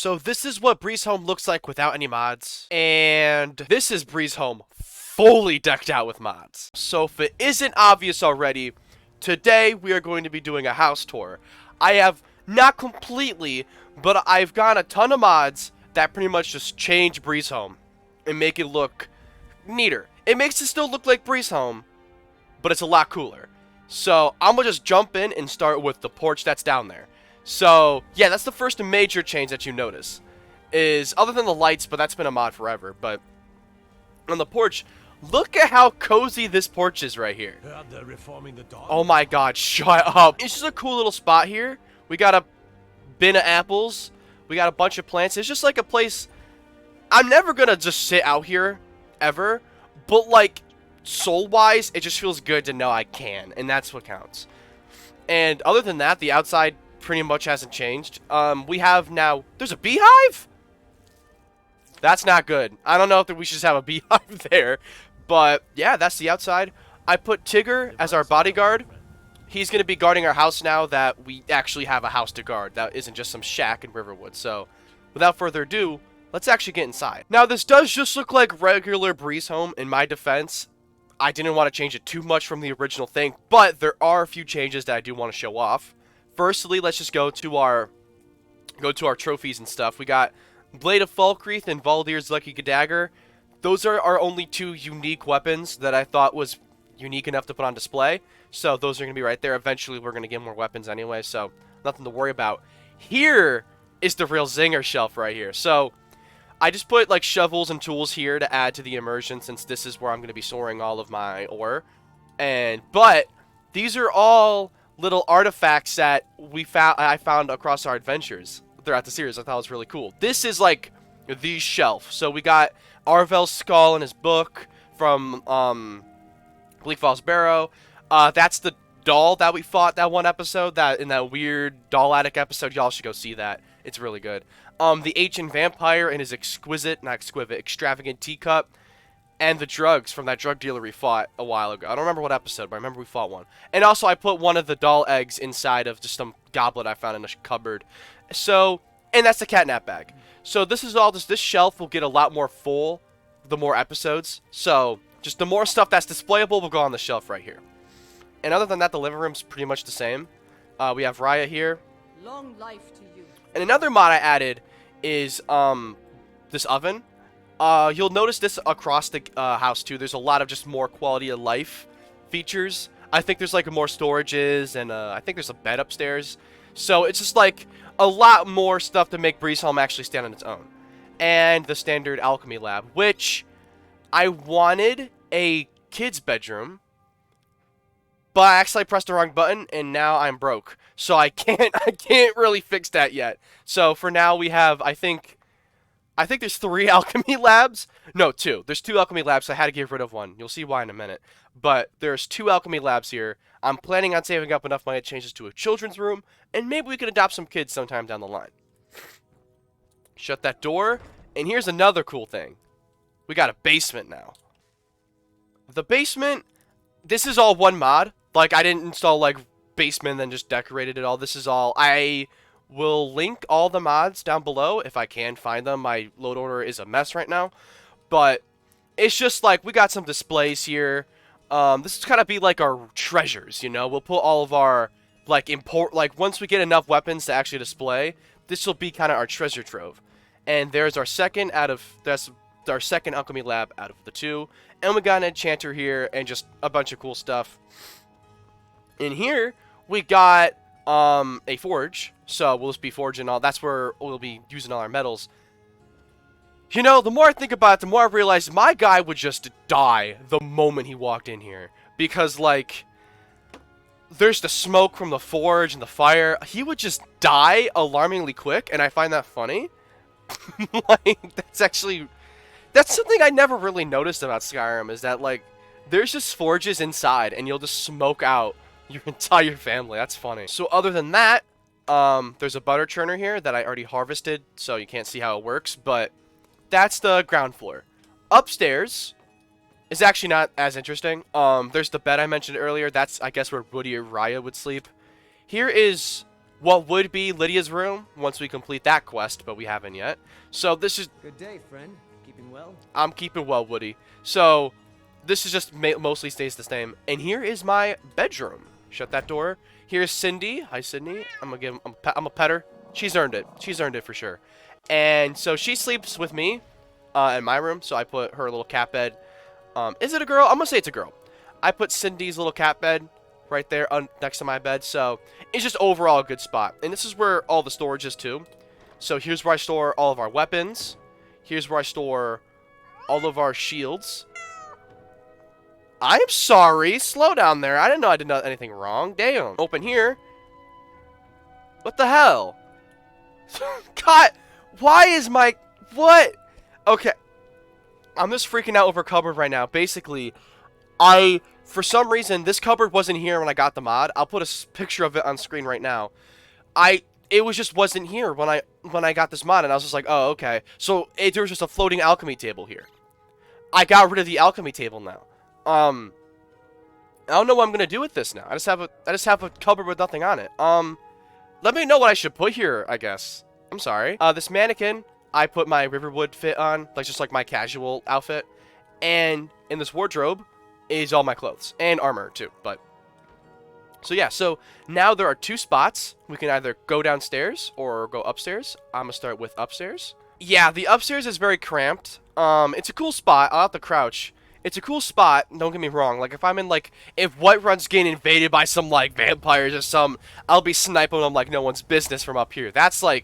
So this is what Breezehome looks like without any mods, and this is Breezehome fully decked out with mods. So if it isn't obvious already, today we are going to be doing a house tour. I have not completely, but I've got a ton of mods that pretty much just change Breezehome and make it look neater. It makes it still look like Breezehome, but it's a lot cooler. So I'm gonna just jump in and start with the porch that's down there. So yeah, that's the first major change that you notice, is other than the lights, but that's been a mod forever. But on the porch, look at how cozy this porch is right here. Oh my god, shut up. It's just a cool little spot here. We got a bin of apples. We got a bunch of plants. It's just like a place. I'm never gonna just sit out here ever, but like soul-wise, it just feels good to know I can, and that's what counts. And other than that, the outside pretty much hasn't changed. We have now, there's a beehive? That's not good. I don't know if we should just have a beehive there, but yeah, that's the outside. I put Tigger as our bodyguard. He's going to be guarding our house now that we actually have a house to guard. That isn't just some shack in Riverwood. So without further ado, let's actually get inside. Now, this does just look like regular Breezehome. In my defense, I didn't want to change it too much from the original thing, but there are a few changes that I do want to show off. Firstly, let's just go to our trophies and stuff. We got Blade of Falkreath and Valdir's Lucky Dagger. Those are our only two unique weapons that I thought was unique enough to put on display. So those are going to be right there. Eventually, we're going to get more weapons anyway, so nothing to worry about. Here is the real zinger shelf right here. So I just put like shovels and tools here to add to the immersion, since this is where I'm going to be storing all of my ore. But these are all little artifacts that I found across our adventures throughout the series. I thought it was really cool. This is like the shelf. So we got Arvel's skull in his book from Bleak Falls Barrow. That's the doll that we fought that one episode, that in that weird doll attic episode. Y'all should go see that. It's really good. The ancient vampire and his extravagant teacup. And the drugs from that drug dealer we fought a while ago. I don't remember what episode, but I remember we fought one. And also, I put one of the doll eggs inside of just some goblet I found in a cupboard. So, and that's the catnap bag. So this is all this shelf will get a lot more full the more episodes. So just the more stuff that's displayable will go on the shelf right here. And other than that, the living room's pretty much the same. We have Raya here. Long life to you. And another mod I added is this oven. You'll notice this across the house too. There's a lot of just more quality of life features. I think there's like more storages, and I think there's a bed upstairs. So it's just like a lot more stuff to make Breezehome actually stand on its own. And the standard alchemy lab, which I wanted a kid's bedroom, but I actually pressed the wrong button, and now I'm broke. So I can't really fix that yet. So for now we have, I think there's 3 alchemy labs. No, 2. There's 2 alchemy labs, so I had to get rid of one. You'll see why in a minute. But there's 2 alchemy labs here. I'm planning on saving up enough money to change this to a children's room, and maybe we could adopt some kids sometime down the line. Shut that door. And here's another cool thing. We got a basement now. The basement, this is all one mod. Like, I didn't install, like, basement and then just decorated it all. This is all... I will link all the mods down below if I can find them. My load order is a mess right now. But it's just like we got some displays here. This is kind of be like our treasures, you know. We'll put all of our like once we get enough weapons to actually display, this will be kind of our treasure trove. And there's our second alchemy lab out of the 2. And we got an enchanter here and just a bunch of cool stuff. In here we got a forge, so we'll just be forging all. That's where we'll be using all our metals. You know, the more I think about it, the more I realize my guy would just die the moment he walked in here, because like there's the smoke from the forge and the fire. He would just die alarmingly quick, and I find that funny. Like that's something I never really noticed about Skyrim, is that like there's just forges inside and you'll just smoke out your entire family. That's funny. So other than that, there's a butter churner here that I already harvested, so you can't see how it works, but that's the ground floor. Upstairs is actually not as interesting. There's the bed I mentioned earlier. That's, I guess, where Woody or Raya would sleep. Here is what would be Lydia's room once we complete that quest, but we haven't yet. So this is... Good day, friend. Keeping well? I'm keeping well, Woody. So this is just mostly stays the same. And here is my bedroom. Shut that door. Here's Cindy. Hi, Cindy. I'm a pet her. She's earned it. She's earned it for sure. And so she sleeps with me in my room. So I put her little cat bed. Is it a girl? I'm going to say it's a girl. I put Cindy's little cat bed right there next to my bed. So it's just overall a good spot. And this is where all the storage is too. So here's where I store all of our weapons. Here's where I store all of our shields. I'm sorry. Slow down there. I didn't know I did anything wrong. Damn. Open here. What the hell? God. Why is my... What? Okay. I'm just freaking out over cupboard right now. Basically, for some reason, this cupboard wasn't here when I got the mod. I'll put a picture of it on screen right now. It just wasn't here when I got this mod, and I was just like, oh, okay. So there was just a floating alchemy table here. I got rid of the alchemy table now. I don't know what I'm gonna do with this now. I just have a cupboard with nothing on it. Let me know what I should put here, I guess. I'm sorry. This mannequin, I put my Riverwood fit on, just like my casual outfit. And in this wardrobe is all my clothes and armor too, but so yeah, so now there are two spots. We can either go downstairs or go upstairs. I'm gonna start with upstairs. Yeah, the upstairs is very cramped. It's a cool spot. I'll have to crouch. It's a cool spot, don't get me wrong. Like, if I'm in, if Whiterun's getting invaded by some, vampires or I'll be sniping them like no one's business from up here. That's, I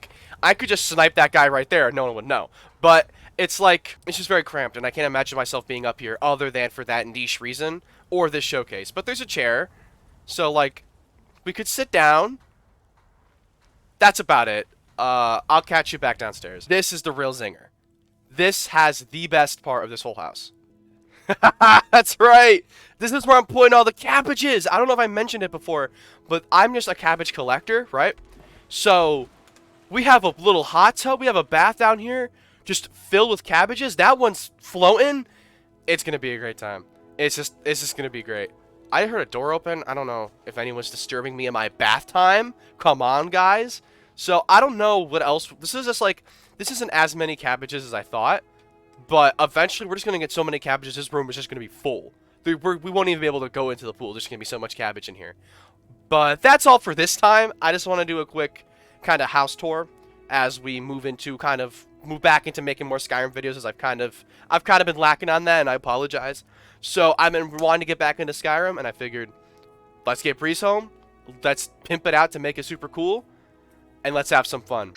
could just snipe that guy right there and no one would know. But it's, it's just very cramped, and I can't imagine myself being up here other than for that niche reason or this showcase. But there's a chair, so, we could sit down. That's about it. I'll catch you back downstairs. This is the real zinger. This has the best part of this whole house. That's right. This is where I'm putting all the cabbages. I don't know if I mentioned it before, but I'm just a cabbage collector, right? So we have a little hot tub. We have a bath down here just filled with cabbages. That one's floating. It's going to be a great time. It's just going to be great. I heard a door open. I don't know if anyone's disturbing me in my bath time. Come on, guys. So I don't know what else. This is just this isn't as many cabbages as I thought. But eventually, we're just going to get so many cabbages, this room is just going to be full. We won't even be able to go into the pool. There's going to be so much cabbage in here. But that's all for this time. I just want to do a quick kind of house tour as we move back into making more Skyrim videos, as I've kind of been lacking on that, and I apologize. So I've been wanting to get back into Skyrim, and I figured, let's get Breezehome. Let's pimp it out to make it super cool, and let's have some fun.